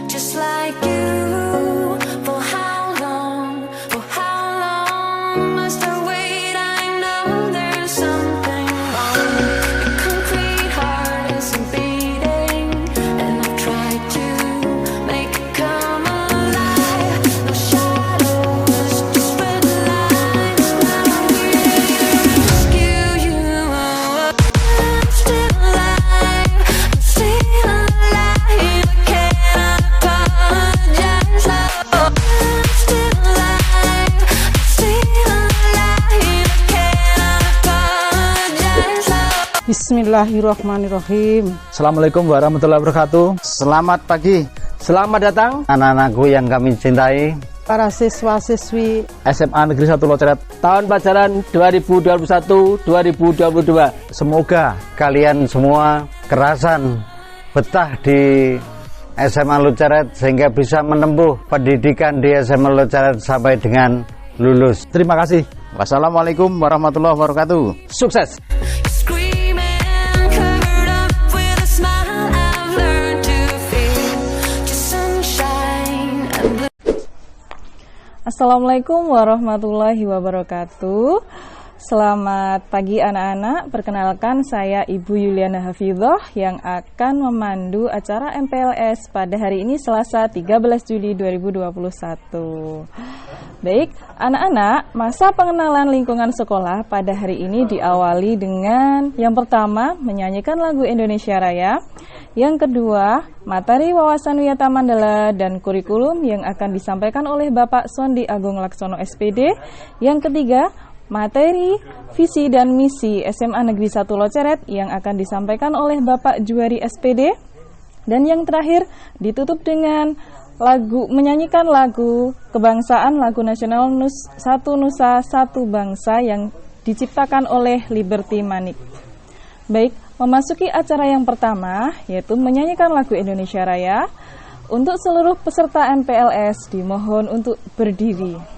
just like you. For how long must I wait? I know there's something wrong. Your concrete heart isn't beating, and I've tried to make it come alive. No shadows, just red lines. I'm here to rescue you. I'm still alive. I'm still alive. I can't apologize. I'm still alive. I'm still alive. I can't apologize. Bismillahirrahmanirrahim. Assalamualaikum warahmatullahi wabarakatuh. Selamat pagi Selamat datang anak-anakku yang kami cintai. Para siswa-siswi SMA Negeri 1 Loceret tahun pelajaran 2021-2022. Semoga kalian semua kerasan betah di SMA Loceret sehingga bisa menempuh pendidikan di SMA Loceret sampai dengan lulus. Terima kasih. Wassalamualaikum warahmatullahi wabarakatuh. Sukses. Screaming, covered up with a smile. I've learned to feel just sunshine and blue. Assalamualaikum warahmatullahi wabarakatuh. Selamat pagi anak-anak. Perkenalkan saya Ibu Yuliana Hafidhoh yang akan memandu acara MPLS pada hari ini Selasa 13 Juli 2021. Baik, anak-anak, masa pengenalan lingkungan sekolah pada hari ini diawali dengan yang pertama menyanyikan lagu Indonesia Raya, yang kedua materi wawasan Wiyata Mandala dan kurikulum yang akan disampaikan oleh Bapak Sondi Agung Laksono SPD, yang ketiga materi visi dan misi SMA Negeri 1 Loceret yang akan disampaikan oleh Bapak Juwari SPD, dan yang terakhir ditutup dengan menyanyikan lagu kebangsaan, lagu nasional Satu Nusa Satu Bangsa yang diciptakan oleh Liberty Manik. Baik, memasuki acara yang pertama yaitu menyanyikan lagu Indonesia Raya. Untuk seluruh peserta MPLS dimohon untuk berdiri.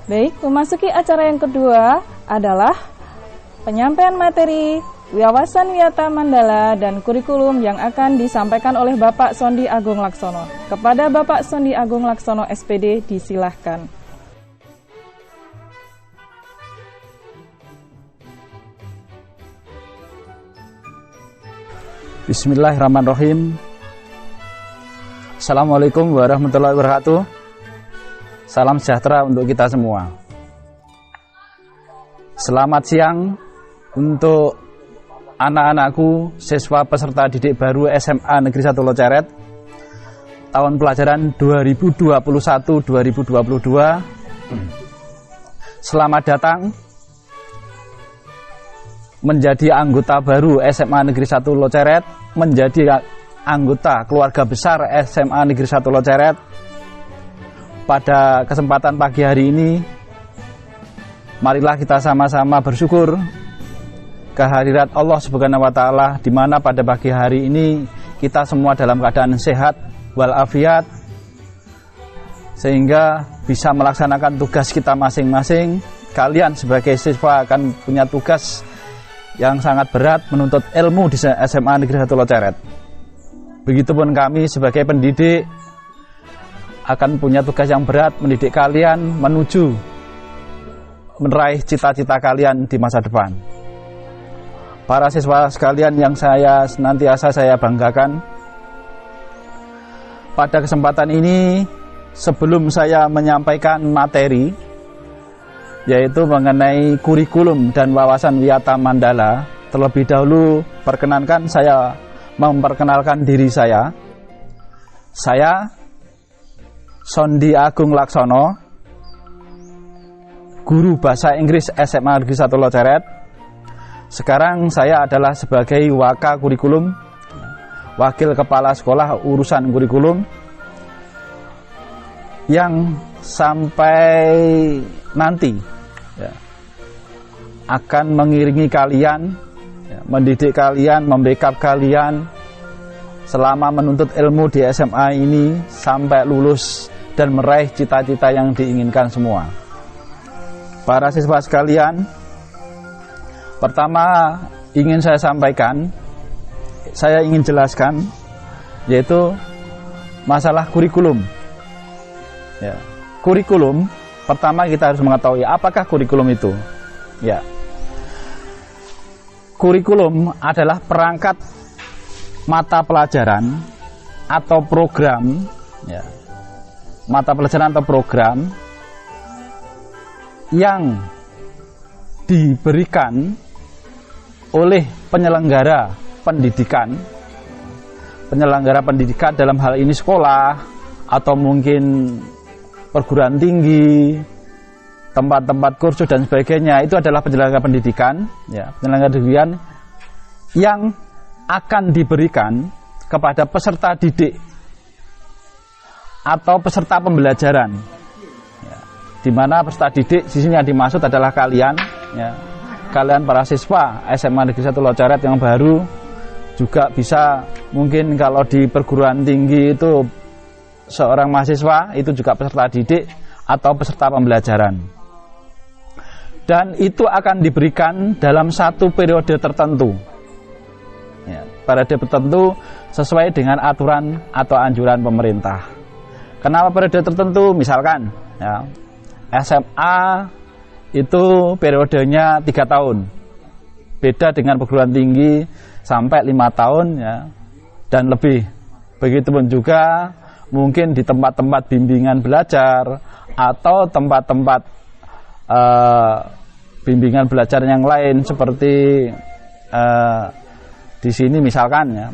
Baik, memasuki acara yang kedua adalah penyampaian materi wawasan Wiyata Mandala dan kurikulum yang akan disampaikan oleh Bapak Sondi Agung Laksono. Kepada Bapak Sondi Agung Laksono SPD disilahkan. Bismillahirrahmanirrahim. Assalamualaikum warahmatullahi wabarakatuh. Salam sejahtera untuk kita semua. Selamat siang untuk anak-anakku, siswa peserta didik baru SMA Negeri 1 Loceret tahun pelajaran 2021-2022. Selamat datang menjadi anggota baru SMA Negeri 1 Loceret, menjadi anggota keluarga besar SMA Negeri 1 Loceret. Pada kesempatan pagi hari ini, marilah kita sama-sama bersyukur kehadirat Allah Subhanahu wa Ta'ala, di mana pada pagi hari ini kita semua dalam keadaan sehat walafiat, sehingga bisa melaksanakan tugas kita masing-masing. Kalian sebagai siswa akan punya tugas yang sangat berat, menuntut ilmu di SMA Negeri 1 Loceret. Begitupun kami sebagai pendidik akan punya tugas yang berat, mendidik kalian menuju meraih cita-cita kalian di masa depan. Para siswa sekalian yang senantiasa saya banggakan, pada kesempatan ini sebelum saya menyampaikan materi, yaitu mengenai kurikulum dan wawasan Wiyata Mandala, terlebih dahulu perkenankan saya memperkenalkan diri saya. Saya Sondi Agung Laksono, guru bahasa Inggris SMA Negeri 1 Loceret. Sekarang saya adalah sebagai Waka Kurikulum, Wakil Kepala Sekolah Urusan Kurikulum, yang sampai nanti akan mengiringi kalian, mendidik kalian, membackup kalian selama menuntut ilmu di SMA ini sampai lulus dan meraih cita-cita yang diinginkan semua. Para siswa sekalian, pertama ingin saya sampaikan, saya ingin jelaskan, yaitu masalah kurikulum. Ya, kurikulum, pertama kita harus mengetahui apakah kurikulum itu. Ya, kurikulum adalah perangkat mata pelajaran atau program, ya, mata pelajaran atau program yang diberikan oleh penyelenggara pendidikan dalam hal ini sekolah atau mungkin perguruan tinggi, tempat-tempat kursus dan sebagainya. Itu adalah penyelenggara pendidikan, ya, penyelenggara pendidikan yang akan diberikan kepada peserta didik atau peserta pembelajaran, ya, di mana peserta didik di sini yang dimaksud adalah kalian, ya, kalian para siswa SMA Negeri 1 Loceret yang baru, juga bisa mungkin kalau di perguruan tinggi itu seorang mahasiswa itu juga peserta didik atau peserta pembelajaran. Dan itu akan diberikan dalam satu periode tertentu, ya, periode tertentu sesuai dengan aturan atau anjuran pemerintah. Kenapa periode tertentu? Misalkan, ya, SMA itu periodenya 3 tahun, beda dengan perguruan tinggi sampai 5 tahun, ya, dan lebih. Begitupun juga mungkin di tempat-tempat bimbingan belajar atau tempat-tempat bimbingan belajar yang lain seperti di sini misalkan, ya,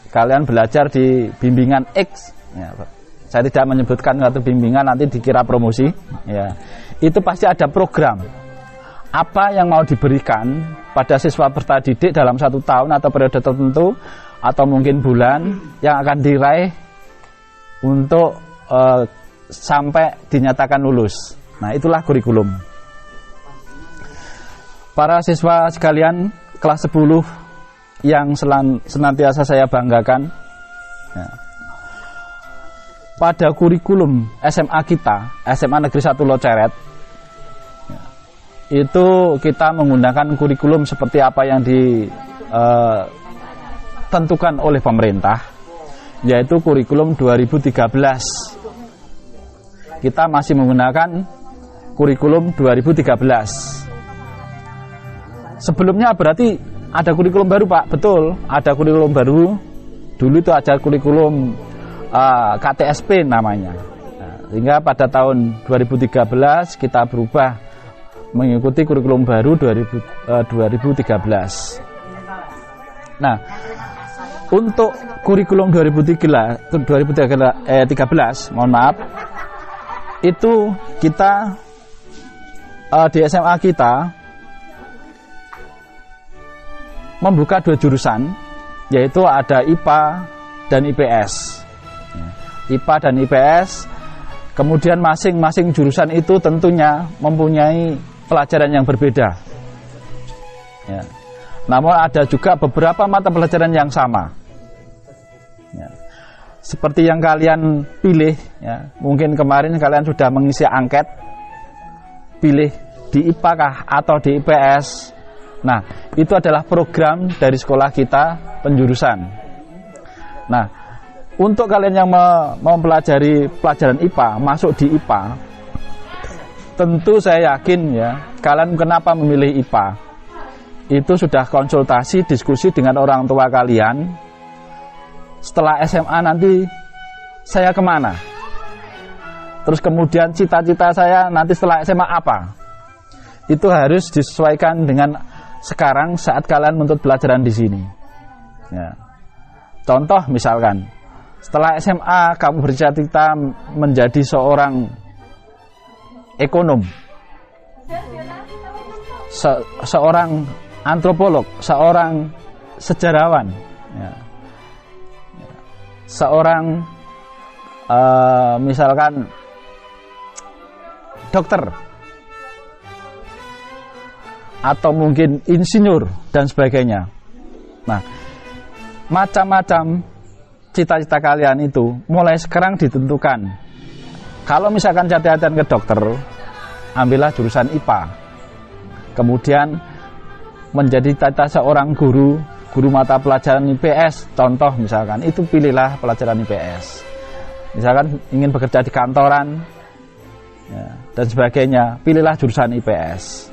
kalian belajar di bimbingan X, ya, saya tidak menyebutkan satu bimbingan nanti dikira promosi, ya, itu pasti ada program apa yang mau diberikan pada siswa peserta didik dalam 1 tahun atau periode tertentu atau mungkin bulan yang akan diraih untuk sampai dinyatakan lulus. Nah, itulah kurikulum. Para siswa sekalian kelas 10 yang senantiasa saya banggakan, ya, pada kurikulum SMA kita, SMA Negeri 1 Loceret, ya, itu kita menggunakan kurikulum seperti apa yang ditentukan oleh pemerintah, yaitu kurikulum 2013. Kita masih menggunakan kurikulum 2013. Sebelumnya berarti ada kurikulum baru, Pak? Betul, ada kurikulum baru. Dulu itu ada kurikulum KTSP namanya. Nah, sehingga pada tahun 2013 kita berubah mengikuti kurikulum baru 2013. Nah, untuk kurikulum 2013, mohon maaf, itu kita di SMA kita membuka 2 jurusan, yaitu ada IPA dan IPS. IPA dan IPS, kemudian masing-masing jurusan itu tentunya mempunyai pelajaran yang berbeda. Ya. Namun ada juga beberapa mata pelajaran yang sama. Ya. Seperti yang kalian pilih, ya. Mungkin kemarin kalian sudah mengisi angket, pilih di IPA kah atau di IPS. Nah, itu adalah program dari sekolah kita penjurusan. Nah, untuk kalian yang mempelajari pelajaran IPA, masuk di IPA, tentu saya yakin ya, kalian kenapa memilih IPA? Itu sudah konsultasi, diskusi dengan orang tua kalian. Setelah SMA nanti saya kemana? Terus kemudian cita-cita saya nanti setelah SMA apa? Itu harus disesuaikan dengan sekarang saat kalian menuntut pelajaran di sini. Ya. Contoh misalkan, setelah SMA kamu bercita-cita menjadi seorang ekonom, seorang antropolog, seorang sejarawan, ya. Seorang misalkan dokter, atau mungkin insinyur dan sebagainya. Nah, macam-macam cita-cita kalian itu mulai sekarang ditentukan. Kalau misalkan cita-cita ke dokter, ambillah jurusan IPA. Kemudian menjadi cita seorang guru mata pelajaran IPS, contoh misalkan, itu pilihlah pelajaran IPS. Misalkan ingin bekerja di kantoran, ya, dan sebagainya, pilihlah jurusan IPS.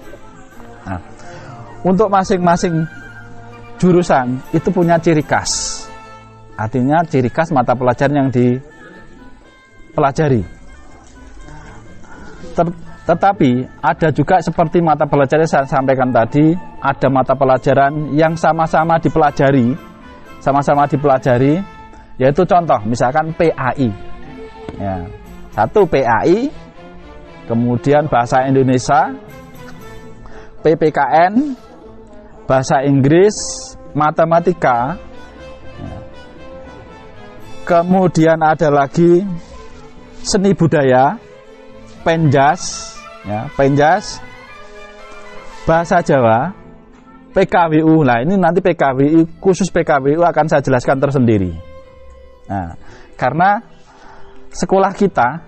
Nah, untuk masing-masing jurusan itu punya ciri khas. Artinya ciri khas mata pelajaran yang dipelajari. Tetapi ada juga seperti mata pelajaran yang saya sampaikan tadi, ada mata pelajaran yang sama-sama dipelajari, yaitu contoh misalkan PAI. Ya, satu PAI, kemudian bahasa Indonesia, PPKN, bahasa Inggris, matematika, ya. Kemudian ada lagi seni budaya, Penjas, ya, Penjas, bahasa Jawa, PKWU. Nah, ini nanti PKWU, khusus PKWU akan saya jelaskan tersendiri. Nah, karena sekolah kita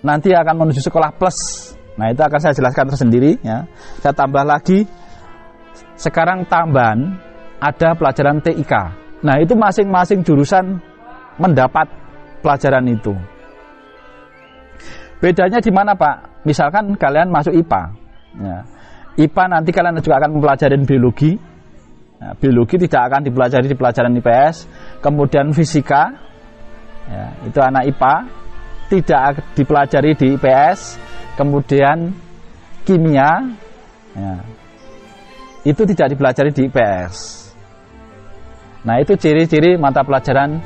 nanti akan menuju sekolah plus. Nah, itu akan saya jelaskan tersendiri, ya. Saya tambah lagi, sekarang tambahan ada pelajaran TIK. Nah, itu masing-masing jurusan mendapat pelajaran itu. Bedanya di mana, Pak? Misalkan kalian masuk IPA, ya. IPA nanti kalian juga akan mempelajari biologi. Nah, biologi tidak akan dipelajari di pelajaran IPS. Kemudian fisika, ya, itu anak IPA, tidak dipelajari di IPS. Kemudian kimia, ya, itu tidak dipelajari di IPS. Nah, itu ciri-ciri mata pelajaran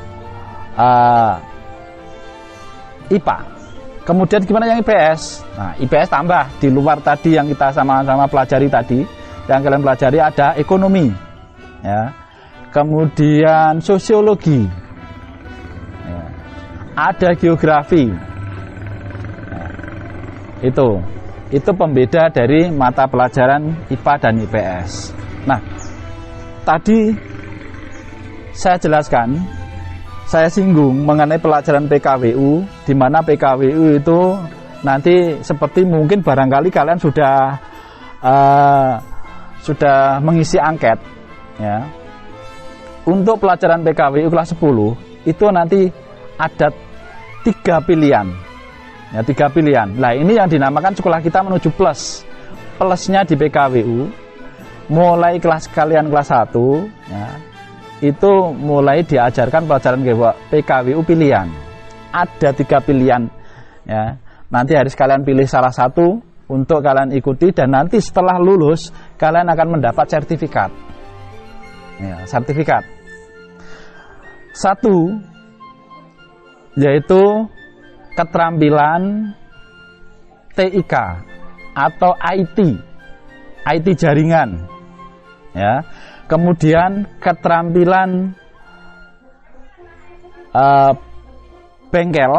IPA. Kemudian gimana yang IPS? Nah, IPS tambah di luar tadi yang kita sama-sama pelajari tadi, yang kalian pelajari ada ekonomi, ya. Kemudian sosiologi, ya. Ada geografi. Nah, itu pembeda dari mata pelajaran IPA dan IPS. Nah, tadi saya jelaskan, saya singgung mengenai pelajaran PKWU, di mana PKWU itu nanti seperti mungkin barangkali kalian sudah mengisi angket, ya. Untuk pelajaran PKWU kelas 10 itu nanti ada 3 pilihan, ya, 3 pilihan. Nah, ini yang dinamakan sekolah kita menuju plus. Plusnya di PKWU mulai kelas kalian kelas 1, ya, itu mulai diajarkan pelajaran PKWU pilihan. Ada 3 pilihan, ya. Nanti harus kalian pilih salah satu untuk kalian ikuti, dan nanti setelah lulus kalian akan mendapat sertifikat, ya, sertifikat. 1 yaitu keterampilan TIK atau IT jaringan, ya. Kemudian keterampilan bengkel,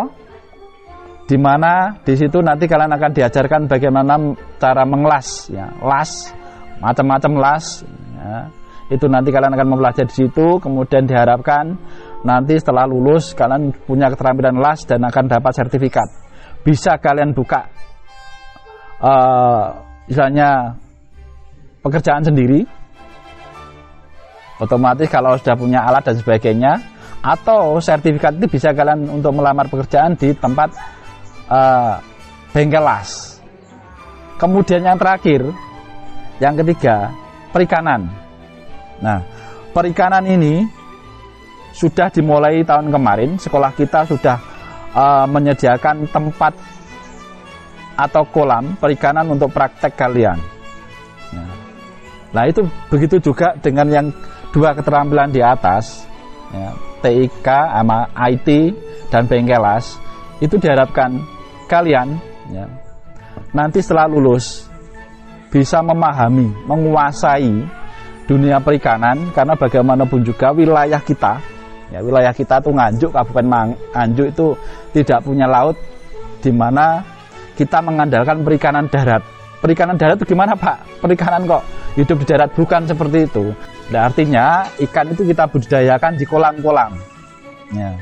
di mana di situ nanti kalian akan diajarkan bagaimana cara mengelas, ya, las, macam-macam las, ya. Itu nanti kalian akan mempelajari di situ. Kemudian diharapkan nanti setelah lulus kalian punya keterampilan las dan akan dapat sertifikat. Bisa kalian buka misalnya pekerjaan sendiri, otomatis kalau sudah punya alat dan sebagainya, atau sertifikat itu bisa kalian untuk melamar pekerjaan di tempat bengkel las. Kemudian yang terakhir, yang ketiga, perikanan. Nah, perikanan ini sudah dimulai tahun kemarin. Sekolah kita sudah menyediakan tempat atau kolam perikanan untuk praktek kalian. Nah, itu begitu juga dengan yang dua keterampilan di atas, ya, TIK sama IT dan bengkelas. Itu diharapkan kalian, ya, nanti setelah lulus bisa memahami, menguasai dunia perikanan, karena bagaimanapun juga wilayah kita, ya, wilayah kita tuh Nganjuk, Kabupaten Nganjuk itu tidak punya laut, di mana kita mengandalkan perikanan darat. Perikanan darat itu gimana, Pak? Perikanan kok hidup di darat? Bukan seperti itu. Nah, artinya ikan itu kita budidayakan di kolam-kolam. Ya.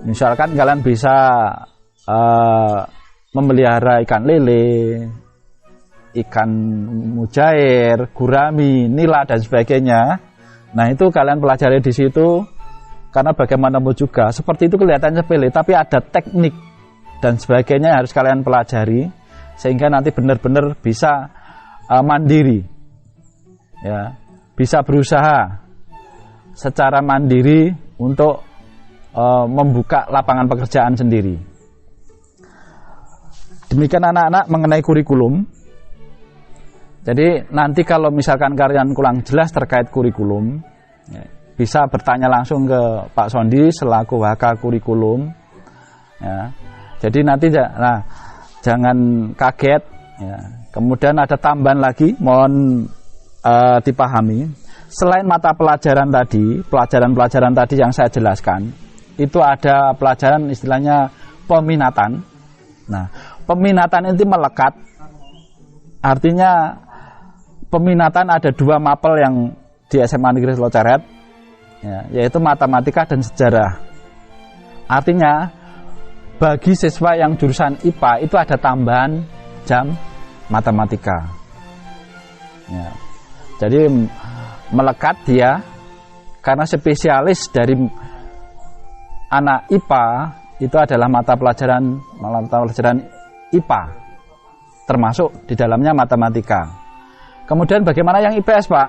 Misalkan kalian bisa memelihara ikan lele, ikan mujair, gurami, nila dan sebagainya. Nah, itu kalian pelajari di situ, karena bagaimanapun juga seperti itu kelihatan sepele, tapi ada teknik dan sebagainya yang harus kalian pelajari sehingga nanti benar-benar bisa mandiri, ya, bisa berusaha secara mandiri untuk membuka lapangan pekerjaan sendiri. Demikian anak-anak mengenai kurikulum. Jadi nanti kalau misalkan kalian kurang jelas terkait kurikulum, ya, bisa bertanya langsung ke Pak Sondi selaku WK kurikulum. Ya. Jadi nanti jangan kaget. Ya. Kemudian ada tambahan lagi, mohon dipahami. Selain mata pelajaran tadi, pelajaran-pelajaran tadi yang saya jelaskan, itu ada pelajaran istilahnya peminatan. Nah, peminatan itu melekat. Artinya peminatan ada dua mapel yang di SMA Negeri Locaret, ya, yaitu matematika dan sejarah. Artinya bagi siswa yang jurusan IPA itu ada tambahan jam matematika. Ya. Jadi melekat dia karena spesialis dari anak IPA itu adalah mata pelajaran IPA, termasuk di dalamnya matematika. Kemudian bagaimana yang IPS, Pak?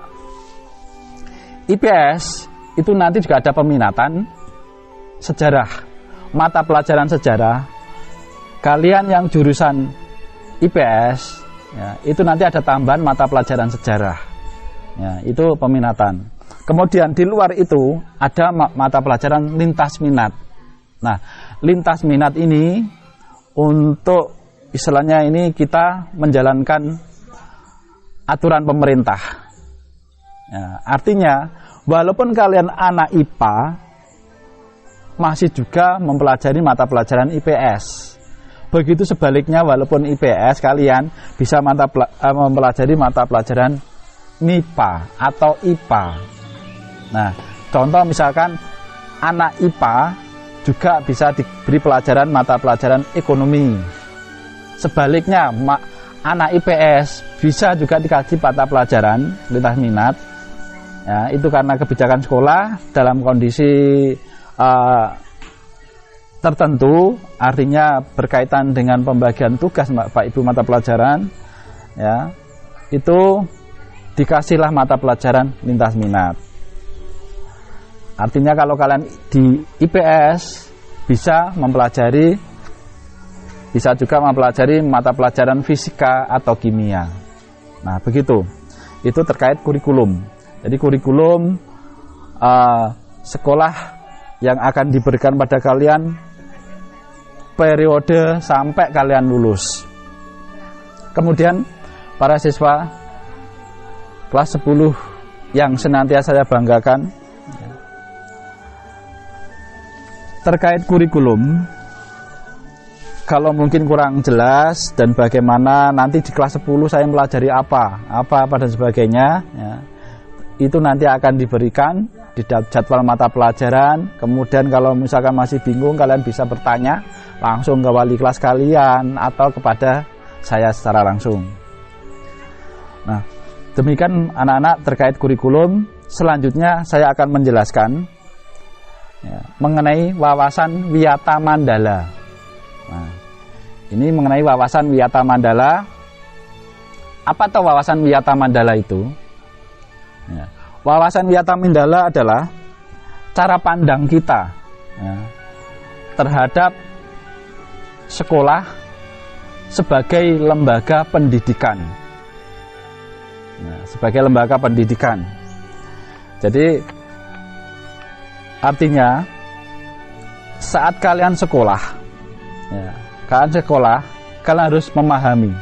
IPS itu nanti juga ada peminatan sejarah. Mata pelajaran sejarah, kalian yang jurusan IPS, ya, itu nanti ada tambahan mata pelajaran sejarah, ya, itu peminatan. Kemudian di luar itu ada mata pelajaran lintas minat. Nah, lintas minat ini untuk istilahnya ini kita menjalankan aturan pemerintah, ya, artinya walaupun kalian anak IPA masih juga mempelajari mata pelajaran IPS. Begitu sebaliknya, walaupun IPS kalian bisa mempelajari mata pelajaran MIPA atau IPA. Nah, contoh misalkan anak IPA juga bisa diberi pelajaran mata pelajaran ekonomi. Sebaliknya, anak IPS bisa juga dikaji mata pelajaran lintas minat. Ya, itu karena kebijakan sekolah dalam kondisi tertentu, artinya berkaitan dengan pembagian tugas Pak Ibu mata pelajaran, ya, itu dikasihlah mata pelajaran lintas minat. Artinya kalau kalian di IPS bisa juga mempelajari mata pelajaran fisika atau kimia. Nah, begitu. Itu terkait kurikulum. Jadi kurikulum sekolah yang akan diberikan pada kalian periode sampai kalian lulus. Kemudian para siswa kelas 10 yang senantiasa saya banggakan terkait kurikulum. Kalau mungkin kurang jelas dan bagaimana nanti di kelas 10 saya pelajari apa dan sebagainya ya, itu nanti akan diberikan di jadwal mata pelajaran. Kemudian kalau misalkan masih bingung, kalian bisa bertanya langsung ke wali kelas kalian atau kepada saya secara langsung. Nah, demikian anak-anak terkait kurikulum. Selanjutnya saya akan menjelaskan ya, mengenai wawasan Wiyata Mandala. Nah, ini mengenai wawasan Wiyata Mandala. Apa tuh wawasan Wiyata Mandala itu? Ya, wawasan Wiyata Mandala adalah cara pandang kita ya, terhadap sekolah sebagai lembaga pendidikan. Ya, sebagai lembaga pendidikan. Jadi artinya saat kalian sekolah, ya, kalian harus memahami,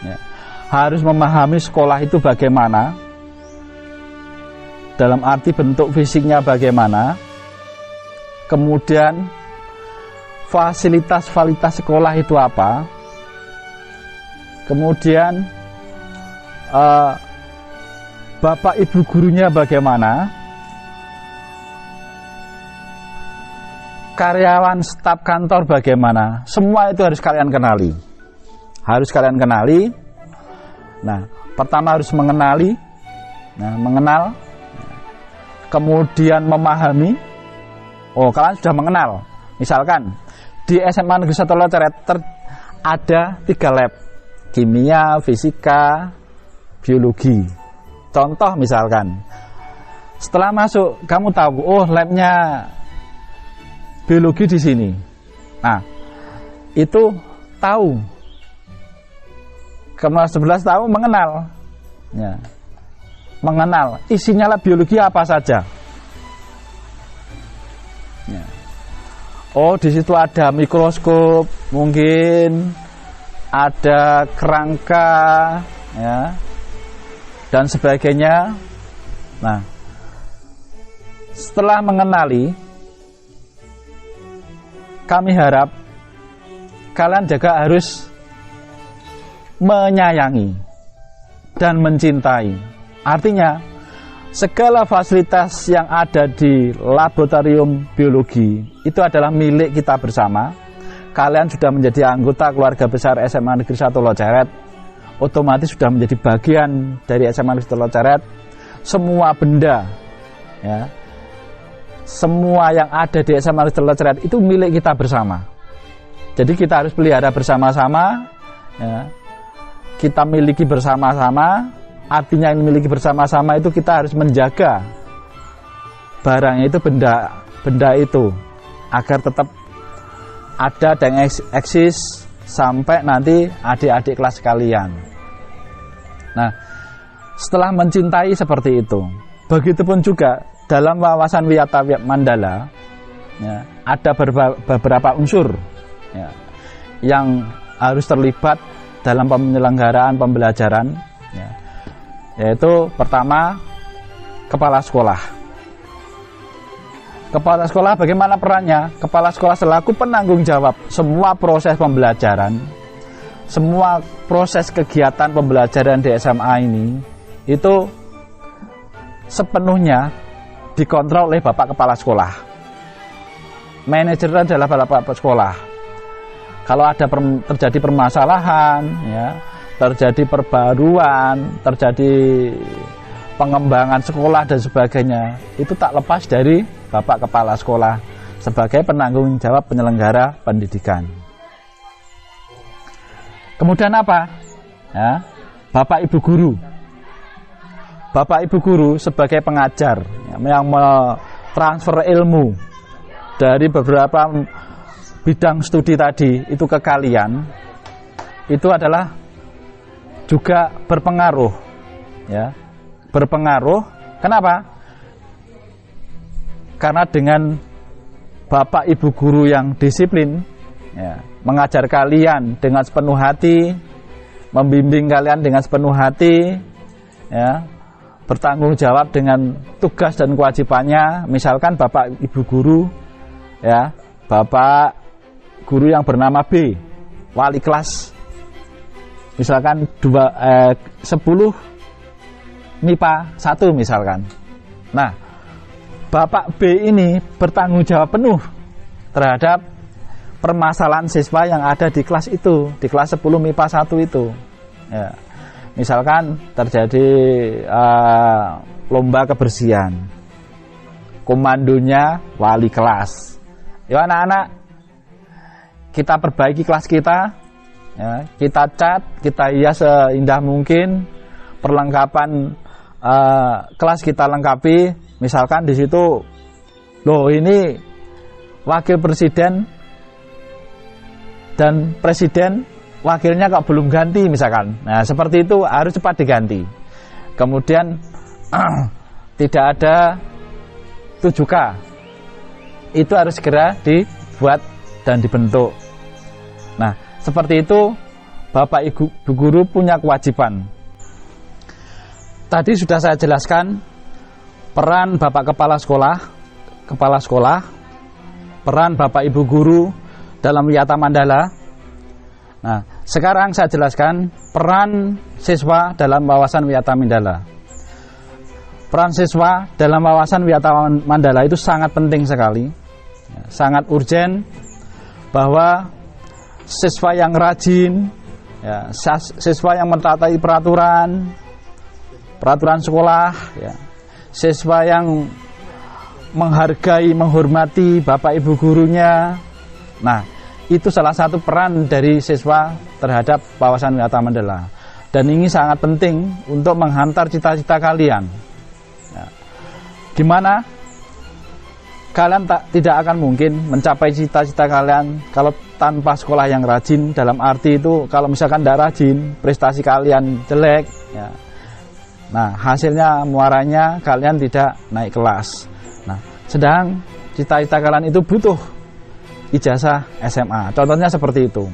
ya, harus memahami sekolah itu bagaimana, dalam arti bentuk fisiknya bagaimana, kemudian fasilitas sekolah itu apa, kemudian bapak ibu gurunya bagaimana, karyawan staf kantor bagaimana, semua itu harus kalian kenali. Nah, pertama harus mengenali, mengenal, kemudian memahami. Oh, kalian sudah mengenal. Misalkan di SMA Negeri 1 Loceret ada 3 lab, kimia, fisika, biologi. Contoh misalkan, setelah masuk kamu tahu, oh labnya biologi di sini. Nah, itu tahu. Kelas 11 tahu, mengenal. Ya. Mengenal isinya lab biologi apa saja. Ya. Oh, di situ ada mikroskop, mungkin ada kerangka, ya, dan sebagainya. Nah, setelah mengenali, kami harap kalian juga harus menyayangi dan mencintai. Artinya, segala fasilitas yang ada di laboratorium biologi itu adalah milik kita bersama. Kalian sudah menjadi anggota keluarga besar SMA Negeri 1 Loceret, otomatis sudah menjadi bagian dari SMA Negeri 1 Loceret. Semua benda, ya, semua yang ada di SMA Negeri 1 Loceret itu milik kita bersama. Jadi kita harus pelihara bersama-sama, ya. Kita miliki bersama-sama. Artinya yang memiliki bersama-sama itu kita harus menjaga barangnya itu, benda itu, agar tetap ada dan eksis sampai nanti adik-adik kelas kalian. Nah, setelah mencintai seperti itu, begitupun juga dalam wawasan Wiyata Mandala, ya, ada beberapa unsur, ya, yang harus terlibat dalam penyelenggaraan pembelajaran, ya, yaitu pertama, kepala sekolah. Kepala sekolah bagaimana perannya? Kepala sekolah selaku penanggung jawab semua proses pembelajaran, semua proses kegiatan pembelajaran di SMA ini itu sepenuhnya dikontrol oleh Bapak Kepala Sekolah. Manajer adalah Bapak Sekolah. Kalau ada terjadi permasalahan, ya, terjadi perbaruan, terjadi pengembangan sekolah dan sebagainya, itu tak lepas dari Bapak Kepala Sekolah sebagai penanggung jawab penyelenggara pendidikan. Kemudian apa? Ya, Bapak Ibu Guru. Bapak Ibu Guru sebagai pengajar, ya, yang mentransfer ilmu dari beberapa bidang studi tadi itu ke kalian, itu adalah juga berpengaruh, ya, berpengaruh. Kenapa? Karena dengan Bapak Ibu Guru yang disiplin, ya, mengajar kalian dengan sepenuh hati, membimbing kalian dengan sepenuh hati, ya, bertanggung jawab dengan tugas dan kewajibannya. Misalkan Bapak Ibu guru, ya, Bapak guru yang bernama B, wali kelas, misalkan 10 MIPA 1 misalkan. Nah, Bapak B ini bertanggung jawab penuh terhadap permasalahan siswa yang ada di kelas itu, di kelas 10 MIPA 1 itu, ya. Misalkan terjadi lomba kebersihan, komandonya wali kelas. Ya anak-anak, kita perbaiki kelas kita, ya, kita cat, kita hias seindah mungkin, perlengkapan kelas kita lengkapi. Misalkan di situ, loh ini wakil presiden dan presiden, wakilnya kok belum ganti misalkan. Nah, seperti itu harus cepat diganti. Kemudian tidak ada 7K, itu harus segera dibuat dan dibentuk. Nah, seperti itu Bapak Ibu guru punya kewajiban. Tadi sudah saya jelaskan peran Bapak kepala sekolah, peran Bapak Ibu guru dalam Wiyata Mandala. Nah, sekarang saya jelaskan peran siswa dalam wawasan Wiyata Mandala. Peran siswa dalam wawasan Wiyata Mandala itu sangat penting sekali, ya, sangat urgen, bahwa siswa yang rajin, ya, siswa yang mentaati peraturan sekolah, ya, siswa yang menghargai, menghormati Bapak Ibu gurunya. Nah, itu salah satu peran dari siswa terhadap wawasan Wiyata Mandala. Dan ini sangat penting untuk menghantar cita-cita kalian, ya. Dimana kalian tidak akan mungkin mencapai cita-cita kalian kalau tanpa sekolah yang rajin. Dalam arti itu, kalau misalkan tidak rajin, prestasi kalian jelek, ya. Nah, hasilnya, muaranya kalian tidak naik kelas. Nah, sedang cita-cita kalian itu butuh ijazah SMA. Contohnya seperti itu.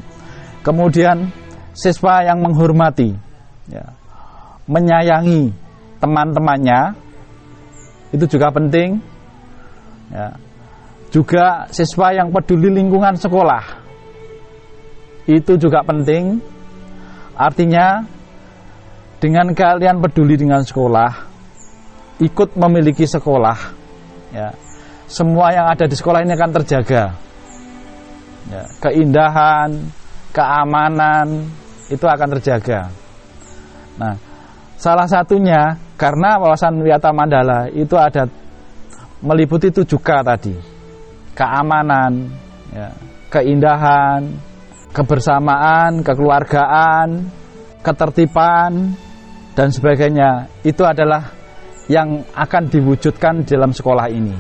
Kemudian siswa yang menghormati, ya, menyayangi teman-temannya, itu juga penting, ya. Juga siswa yang peduli lingkungan sekolah, itu juga penting. Artinya dengan kalian peduli dengan sekolah, ikut memiliki sekolah, ya, semua yang ada di sekolah ini akan terjaga, ya, keindahan, keamanan itu akan terjaga. Nah, salah satunya karena wawasan Wiyata Mandala itu ada meliputi 7K tadi, keamanan, ya, keindahan, kebersamaan, kekeluargaan, ketertiban, dan sebagainya. Itu adalah yang akan diwujudkan dalam sekolah ini.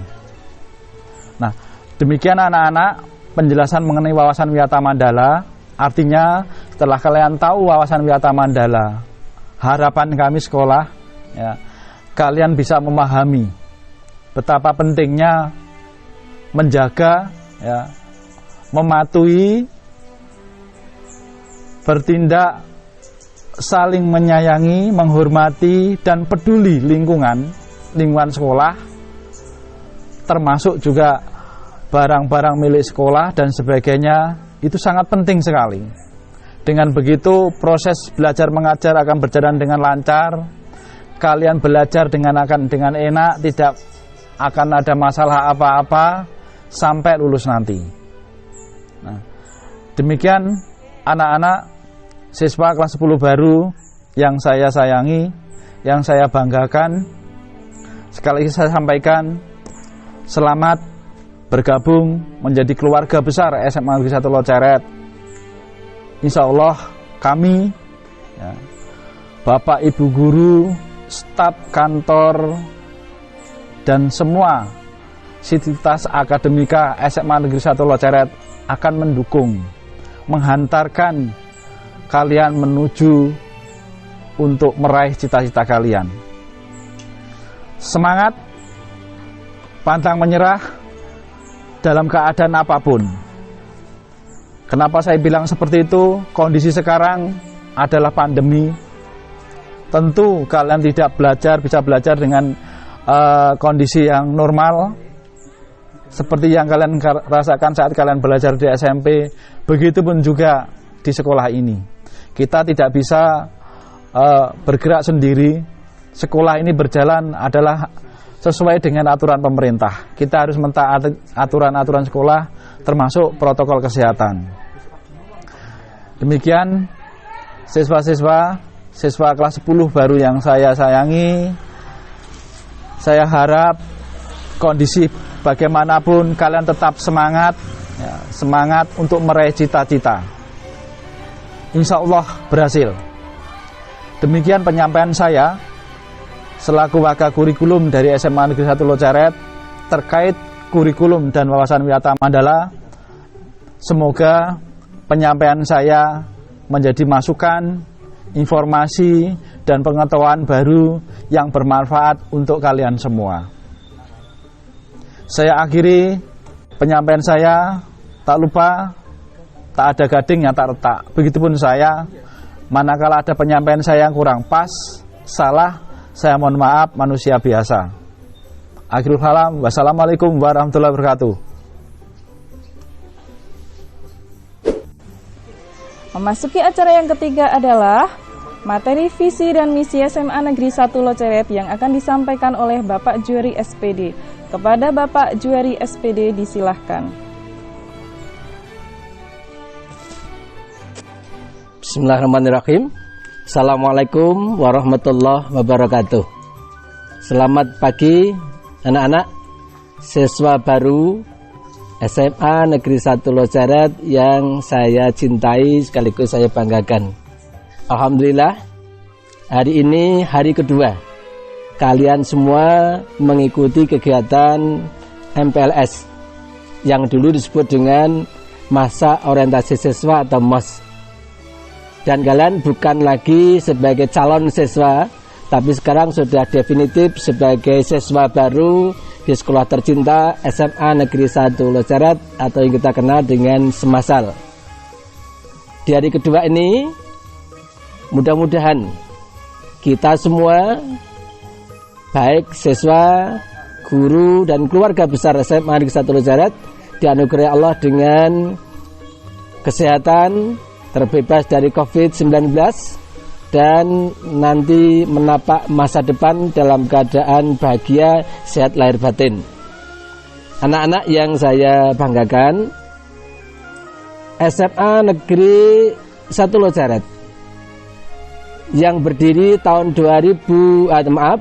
Nah, demikian anak-anak penjelasan mengenai wawasan Wiyata Mandala. Artinya setelah kalian tahu wawasan Wiyata Mandala, harapan kami sekolah, ya, kalian bisa memahami betapa pentingnya menjaga, ya, mematuhi, bertindak saling menyayangi, menghormati, dan peduli lingkungan sekolah, termasuk juga barang-barang milik sekolah dan sebagainya. Itu sangat penting sekali. Dengan begitu proses belajar mengajar akan berjalan dengan lancar, kalian belajar dengan enak, tidak akan ada masalah apa-apa sampai lulus nanti. Nah, demikian anak-anak siswa kelas 10 baru yang saya sayangi, yang saya banggakan. Sekali lagi saya sampaikan, selamat bergabung menjadi keluarga besar SMA Negeri 1 Loceret. Insya Allah kami, ya, Bapak Ibu guru, staf kantor, dan semua sivitas akademika SMA Negeri 1 Loceret akan mendukung, menghantarkan kalian menuju untuk meraih cita-cita kalian. Semangat, pantang menyerah dalam keadaan apapun. Kenapa saya bilang seperti itu? Kondisi sekarang adalah pandemi. tentu kalian tidak bisa belajar dengan kondisi yang normal seperti yang kalian rasakan saat kalian belajar di SMP. Begitupun juga di sekolah ini. Kita tidak bisa bergerak sendiri. Sekolah ini berjalan adalah sesuai dengan aturan pemerintah. Kita harus mentaati aturan-aturan sekolah, termasuk protokol kesehatan. Demikian siswa kelas 10 baru yang saya sayangi. Saya harap kondisi bagaimanapun kalian tetap semangat, ya, semangat untuk meraih cita-cita. Insya Allah berhasil. Demikian penyampaian saya selaku wakil kurikulum dari SMA Negeri 1 Locaret terkait kurikulum dan wawasan wisata Mandala. Semoga penyampaian saya menjadi masukan, informasi, dan pengetahuan baru yang bermanfaat untuk kalian semua. Saya akhiri penyampaian saya, tak lupa tak ada gading yang tak retak. Begitupun saya, manakala ada penyampaian saya yang kurang pas, salah, saya mohon maaf, manusia biasa. Akhirul kalam, wassalamualaikum warahmatullahi wabarakatuh. Memasuki acara yang ketiga adalah materi visi dan misi SMA Negeri 1 Locaret yang akan disampaikan oleh Bapak Juari SPD. Kepada Bapak Juari SPD disilahkan. Bismillahirrahmanirrahim. Assalamualaikum warahmatullahi wabarakatuh. Selamat pagi anak-anak siswa baru SMA Negeri 1 Locaret yang saya cintai sekaligus saya banggakan. Alhamdulillah, hari ini hari kedua kalian semua mengikuti kegiatan MPLS yang dulu disebut dengan Masa Orientasi Siswa atau MOS. Dan kalian bukan lagi sebagai calon siswa, tapi sekarang sudah definitif sebagai siswa baru di sekolah tercinta SMA Negeri 1 Locaret atau yang kita kenal dengan Semasal. Di hari kedua ini, mudah-mudahan kita semua, baik siswa, guru, dan keluarga besar SMA Negeri 1 Locaret dianugerahi Allah dengan kesehatan, terbebas dari COVID-19, dan nanti menapak masa depan dalam keadaan bahagia, sehat lahir batin. Anak-anak yang saya banggakan, SMA Negeri 1 Locaret yang berdiri tahun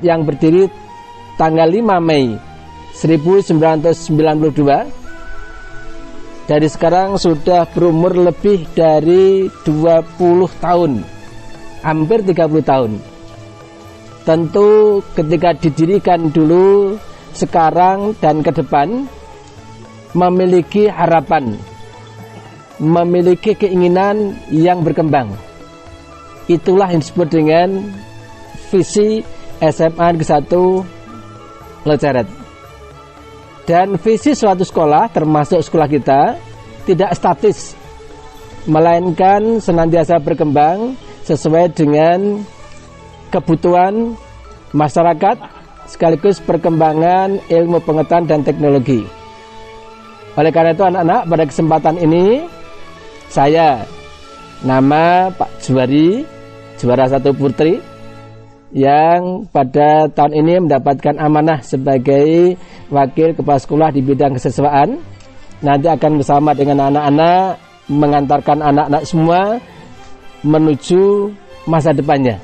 yang berdiri tanggal 5 Mei 1992, dari sekarang sudah berumur lebih dari 20 tahun, hampir 30 tahun. Tentu ketika didirikan dulu, sekarang dan ke depan memiliki harapan, memiliki keinginan yang berkembang. Itulah yang disebut dengan visi SMA Negeri 1 Locaret. Dan visi suatu sekolah, termasuk sekolah kita, tidak statis, melainkan senantiasa berkembang sesuai dengan kebutuhan masyarakat sekaligus perkembangan ilmu pengetahuan dan teknologi. Oleh karena itu anak-anak, pada kesempatan ini saya, nama Pak Juari, juara 1 Putri, yang pada tahun ini mendapatkan amanah sebagai wakil kepala sekolah di bidang kesiswaan, nanti akan bersama dengan anak-anak mengantarkan anak-anak semua menuju masa depannya.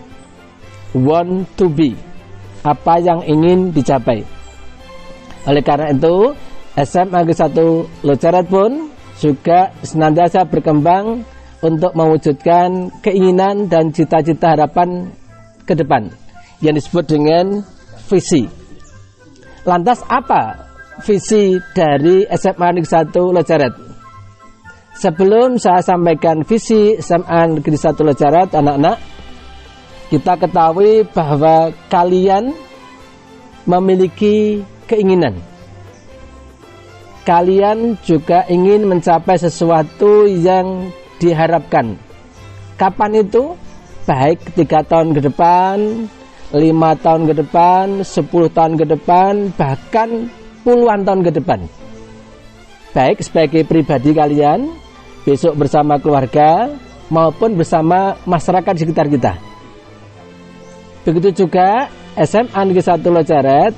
Want to be, apa yang ingin dicapai. Oleh karena itu SMA Negeri 1 Locaret pun juga senantiasa berkembang untuk mewujudkan keinginan dan cita-cita harapan ke depan yang disebut dengan visi. Lantas apa visi dari SMA Negeri 1 Locaret? Sebelum saya sampaikan visi SMA Negeri 1 Locaret, anak-anak, kita ketahui bahwa kalian memiliki keinginan. Kalian juga ingin mencapai sesuatu yang diharapkan. Kapan itu? baik 3 tahun ke depan, 5 tahun ke depan, 10 tahun ke depan, bahkan puluhan tahun ke depan. Baik sebagai pribadi kalian, besok bersama keluarga, maupun bersama masyarakat di sekitar kita. Begitu juga SMA Negeri 1 Locaret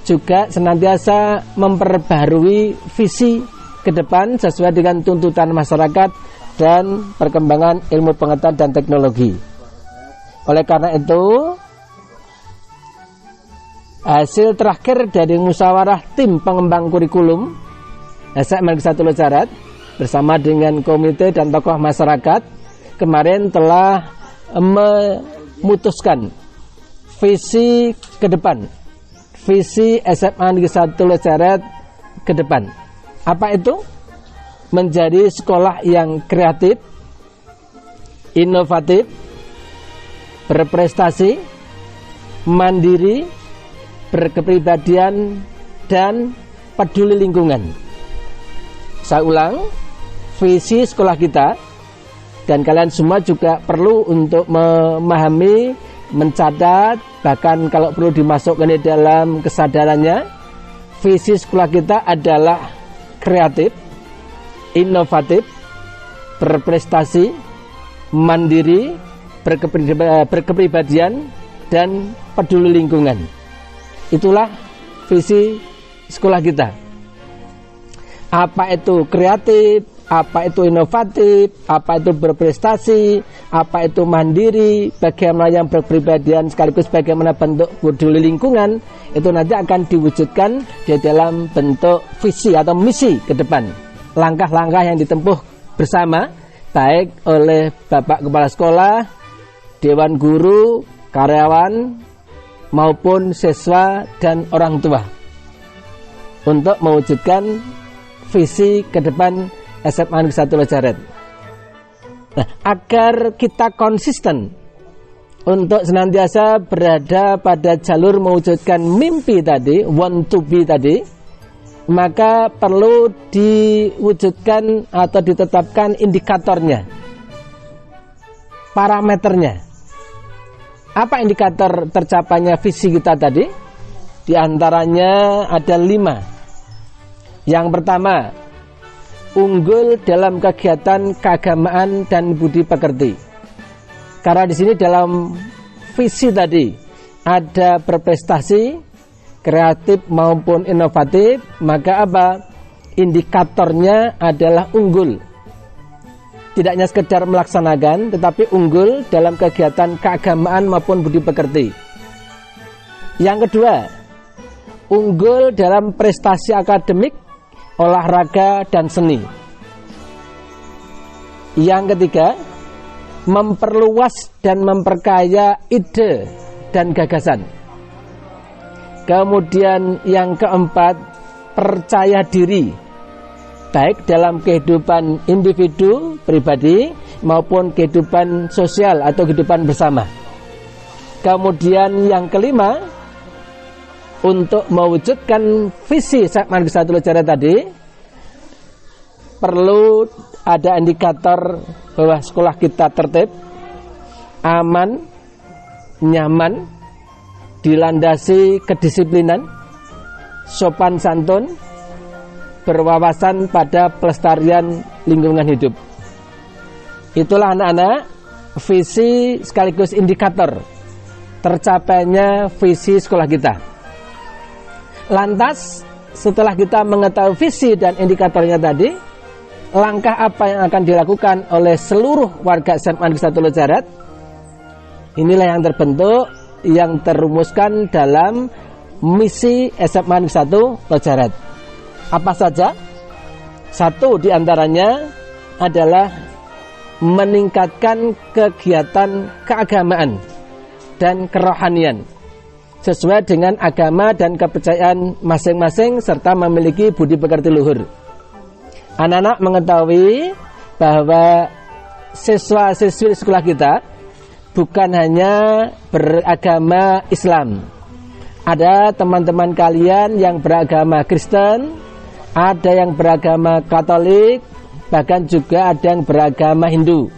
juga senantiasa memperbaharui visi ke depan sesuai dengan tuntutan masyarakat dan perkembangan ilmu pengetahuan dan teknologi. Oleh karena itu, hasil terakhir dari musyawarah tim pengembang kurikulum SMA Negeri 1 Locaret bersama dengan komite dan tokoh masyarakat kemarin telah memutuskan visi ke depan, visi SMA Negeri 1 Locaret ke depan. Apa itu? Menjadi sekolah yang kreatif, inovatif, berprestasi, mandiri, berkepribadian, dan peduli lingkungan. Saya ulang, visi sekolah kita, dan kalian semua juga perlu untuk memahami, mencatat, bahkan kalau perlu dimasukkan di dalam kesadarannya, visi sekolah kita adalah kreatif, inovatif, berprestasi, mandiri, berkepribadian, dan peduli lingkungan. Itulah visi sekolah kita. Apa itu kreatif, apa itu inovatif, apa itu berprestasi, apa itu mandiri, bagaimana yang berkepribadian sekaligus bagaimana bentuk peduli lingkungan, itu nanti akan diwujudkan di dalam bentuk visi atau misi ke depan. Langkah-langkah yang ditempuh bersama, baik oleh Bapak Kepala Sekolah, Dewan Guru, karyawan, maupun siswa dan orang tua, untuk mewujudkan visi ke depan SMA Negeri 1 Locaret. Nah, agar kita konsisten untuk senantiasa berada pada jalur mewujudkan mimpi tadi, want to be tadi, maka perlu diwujudkan atau ditetapkan indikatornya, parameternya. Apa indikator tercapainya visi kita tadi? Di antaranya ada 5. Yang pertama, unggul dalam kegiatan keagamaan dan budi pekerti. Karena di sini dalam visi tadi ada berprestasi, kreatif maupun inovatif, maka apa? Indikatornya adalah unggul. Tidak hanya sekedar melaksanakan, tetapi unggul dalam kegiatan keagamaan maupun budi pekerti. Yang kedua, unggul dalam prestasi akademik, olahraga, dan seni. Yang ketiga, memperluas dan memperkaya ide dan gagasan. Kemudian yang keempat, percaya diri, baik dalam kehidupan individu, pribadi, maupun kehidupan sosial atau kehidupan bersama. Kemudian yang kelima, untuk mewujudkan visi SMA Negeri 1 Locaret tadi, perlu ada indikator bahwa sekolah kita tertib, aman, nyaman, dilandasi kedisiplinan, sopan santun, berwawasan pada pelestarian lingkungan hidup. Itulah anak-anak visi sekaligus indikator tercapainya visi sekolah kita. Lantas setelah kita mengetahui visi dan indikatornya tadi, langkah apa yang akan dilakukan oleh seluruh warga SMA Negeri 1 Locaret? Inilah yang terbentuk, yang terumuskan dalam misi SMA Negeri 1 Locaret. Apa saja? Satu diantaranya adalah meningkatkan kegiatan keagamaan dan kerohanian sesuai dengan agama dan kepercayaan masing-masing serta memiliki budi pekerti luhur. Anak-anak mengetahui bahwa siswa-siswi sekolah kita bukan hanya beragama Islam. Ada teman-teman kalian yang beragama Kristen, ada yang beragama Katolik, bahkan juga ada yang beragama Hindu.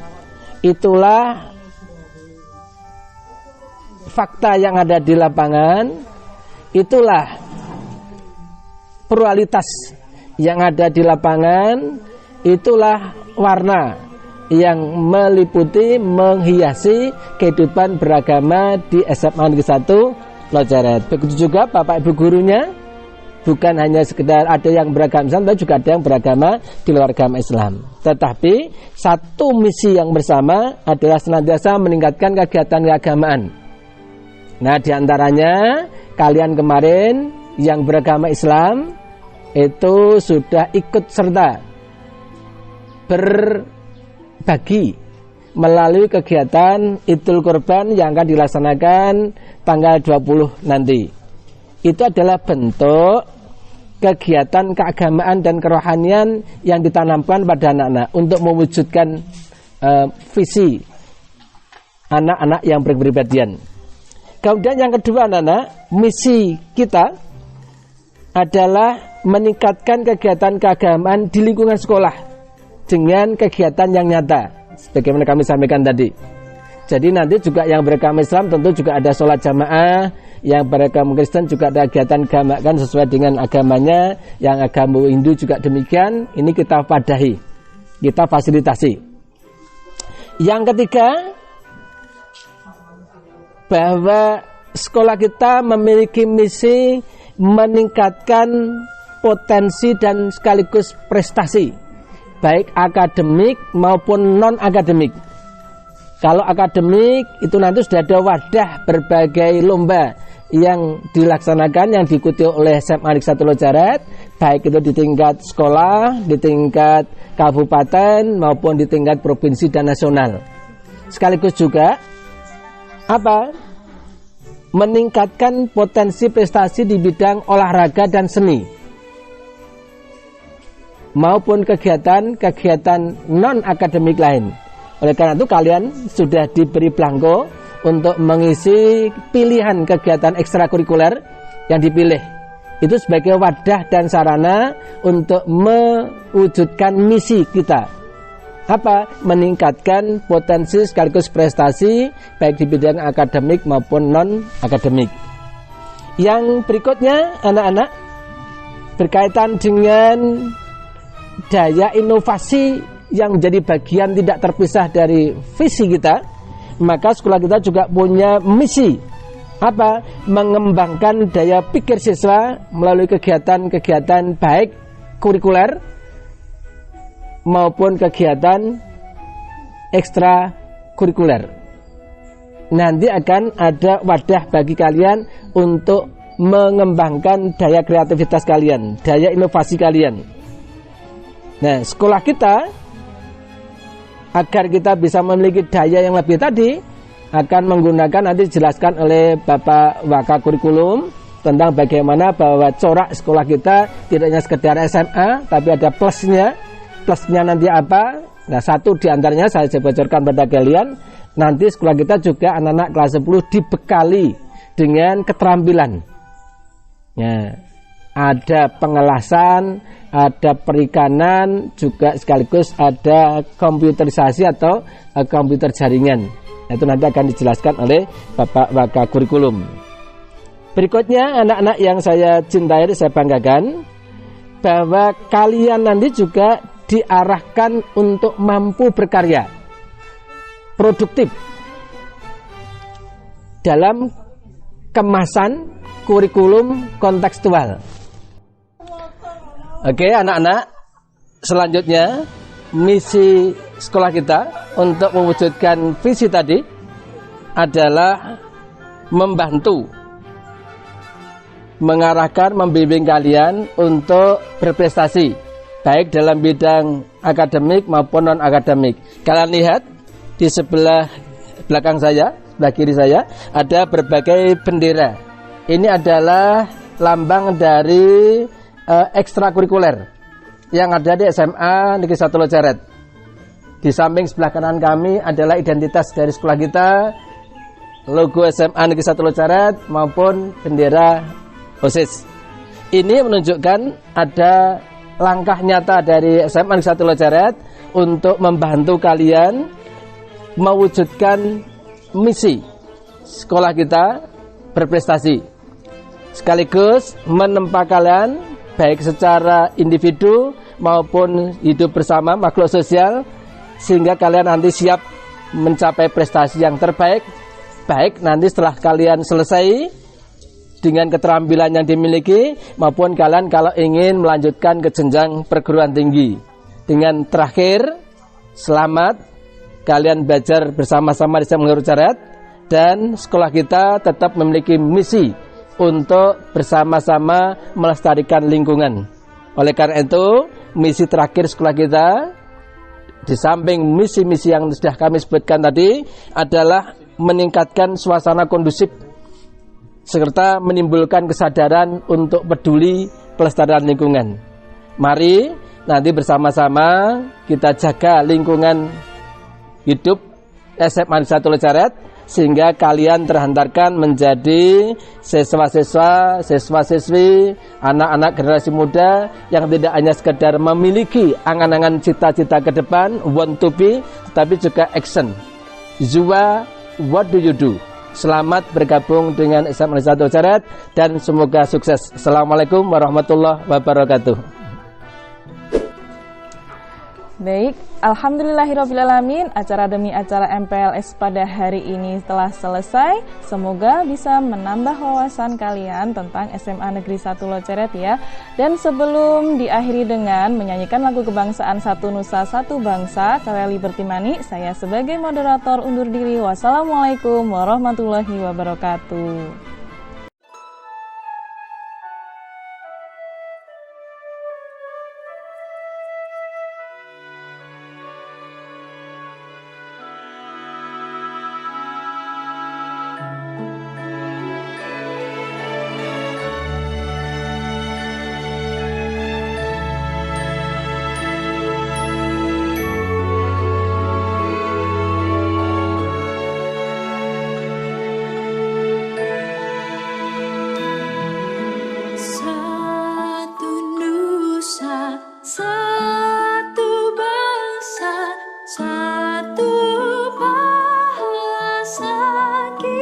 Itulah fakta yang ada di lapangan, itulah pluralitas yang ada di lapangan, itulah warna yang meliputi, menghiasi kehidupan beragama di SMA Negeri 1 Loceret. Begitu juga Bapak Ibu gurunya, bukan hanya sekedar ada yang beragama Islam, tapi juga ada yang beragama di luar agama Islam. Tetapi satu misi yang bersama adalah senantiasa meningkatkan kegiatan keagamaan. Nah, diantaranya kalian kemarin yang beragama Islam itu sudah ikut serta berbagi melalui kegiatan Idul Kurban yang akan dilaksanakan tanggal 20 nanti. Itu adalah bentuk kegiatan keagamaan dan kerohanian yang ditanamkan pada anak-anak untuk mewujudkan visi anak-anak yang berkepribadian. Kemudian yang kedua, anak-anak, misi kita adalah meningkatkan kegiatan keagamaan di lingkungan sekolah dengan kegiatan yang nyata, sebagaimana kami sampaikan tadi. Jadi nanti juga yang beragama Islam tentu juga ada sholat jamaah, yang beragama Kristen juga ada kegiatan keagamaan sesuai dengan agamanya, yang agama Hindu juga demikian. Ini kita padahi, kita fasilitasi. Yang ketiga, bahwa sekolah kita memiliki misi meningkatkan potensi dan sekaligus prestasi, baik akademik maupun non-akademik. Kalau akademik itu nanti sudah ada wadah berbagai lomba yang dilaksanakan, yang diikuti oleh SMA Negeri 1 Loceret, baik itu di tingkat sekolah, di tingkat kabupaten maupun di tingkat provinsi dan nasional. Sekaligus juga meningkatkan potensi prestasi di bidang olahraga dan seni maupun kegiatan non-akademik lain. Oleh karena itu kalian sudah diberi belangko untuk mengisi pilihan kegiatan ekstrakurikuler yang dipilih. Itu sebagai wadah dan sarana untuk mewujudkan misi kita. Meningkatkan potensi sekaligus prestasi baik di bidang akademik maupun non-akademik. Yang berikutnya, anak-anak, berkaitan dengan daya inovasi yang menjadi bagian tidak terpisah dari visi kita, maka sekolah kita juga punya misi mengembangkan daya pikir siswa melalui kegiatan-kegiatan baik kurikuler maupun kegiatan ekstrakurikuler. Nanti akan ada wadah bagi kalian untuk mengembangkan daya kreativitas kalian, daya inovasi kalian. Nah, sekolah kita agar kita bisa memiliki daya yang lebih tadi akan menggunakan, nanti dijelaskan oleh Bapak Wakakurikulum tentang bagaimana bahwa corak sekolah kita tidak hanya sekedar SMA, tapi ada plusnya. Plusnya nanti apa? Nah, satu diantaranya saya bocorkan pada kalian, nanti sekolah kita juga anak-anak kelas 10 dibekali dengan keterampilan. Ya, ada pengelasan, ada perikanan, juga sekaligus ada komputerisasi atau komputer jaringan. Itu nanti akan dijelaskan oleh Bapak Wakakurikulum. Berikutnya, anak-anak yang saya cintai, saya banggakan, bahwa kalian nanti juga diarahkan untuk mampu berkarya, produktif dalam kemasan kurikulum kontekstual. Oke, anak-anak, selanjutnya misi sekolah kita untuk mewujudkan visi tadi adalah membantu, mengarahkan, membimbing kalian untuk berprestasi baik dalam bidang akademik maupun non-akademik. Kalian lihat di sebelah belakang saya, sebelah kiri saya, ada berbagai bendera. Ini adalah lambang dari ekstrakurikuler yang ada di SMA Negeri 1 Loceret. Di samping sebelah kanan kami adalah identitas dari sekolah kita, logo SMA Negeri 1 Loceret maupun bendera OSIS. Ini menunjukkan ada langkah nyata dari SMA Negeri 1 Loceret untuk membantu kalian mewujudkan misi sekolah kita berprestasi, sekaligus menempa kalian baik secara individu maupun hidup bersama makhluk sosial, sehingga kalian nanti siap mencapai prestasi yang terbaik, baik nanti setelah kalian selesai dengan keterampilan yang dimiliki, maupun kalian kalau ingin melanjutkan ke jenjang perguruan tinggi. Dengan terakhir, selamat kalian belajar bersama-sama di SMA Lucaret, dan sekolah kita tetap memiliki misi untuk bersama-sama melestarikan lingkungan. Oleh karena itu, misi terakhir sekolah kita, di samping misi-misi yang sudah kami sebutkan tadi, adalah meningkatkan suasana kondusif serta menimbulkan kesadaran untuk peduli pelestarian lingkungan. Mari nanti bersama-sama kita jaga lingkungan hidup SMA 1 Lucaret, sehingga kalian terhantarkan menjadi siswa-siswa, siswa-siswi, anak-anak generasi muda yang tidak hanya sekedar memiliki angan-angan cita-cita ke depan, want to be, tetapi juga action. Zua, what do you do? Selamat bergabung dengan SMA 1 Lucaret dan semoga sukses. Assalamualaikum warahmatullahi wabarakatuh. Baik, alhamdulillahirrabbilalamin, acara demi acara MPLS pada hari ini telah selesai. Semoga bisa menambah wawasan kalian tentang SMA Negeri 1 Loceret ya. Dan sebelum diakhiri dengan menyanyikan lagu kebangsaan Satu Nusa Satu Bangsa karya Liberty Mani, saya sebagai moderator undur diri. Wassalamualaikum warahmatullahi wabarakatuh. Satu nusa, satu bangsa, satu bahasa kita.